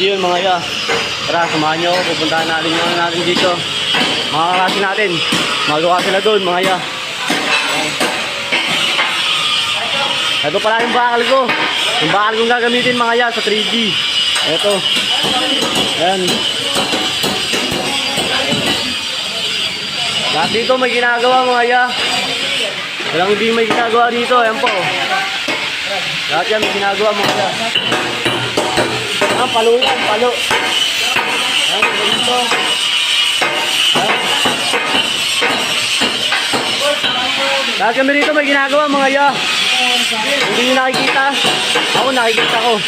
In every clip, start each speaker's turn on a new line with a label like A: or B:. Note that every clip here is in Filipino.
A: Yun mga ya. Tara, samahan nyo ako. Pupuntahan natin yung natin dito. Mga kaklase natin. Magawa sila doon mga ya. Ito pala yung bakal ko. Yung bakal kong gagamitin mga ya sa 3G. Ito. Ayan. Lahat dito may ginagawa mga ya. Walang hindi may ginagawa dito. Ayan po. Lahat yan may ginagawa mga ya. Palo yan, palo. Ayan, dito. Ayan. Lahat kami rito may ginagawa mga ya. Hindi nyo nakikita. Ako nakikita ko.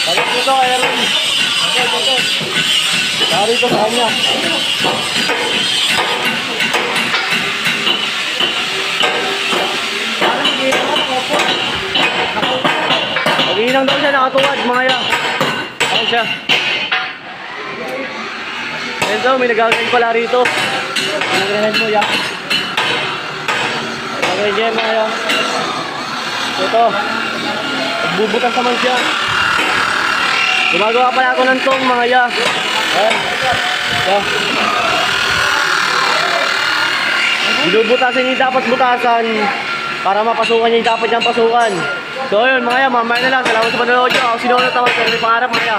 A: Balik dito kaya rin. Okay. Saka rito sa kanya. Mag-iinang daw siya nakatuwad mga ya. Ako siya. Ayan daw, may nagagawin pala rito. Nagagawin mo ya. Okay, dyan mga ya. Ito. Bubutas naman siya. Gumagawa pala ako ng tong mga ya. Ayan. Ito. Binubutasan yung dapat butasan para mapasukan yung dapat niyang pasukan. So yun mga ya, mamaya na lang. Salamat sa panonood nyo. Ako sinunod tawag. Pero may pangarap mga ya.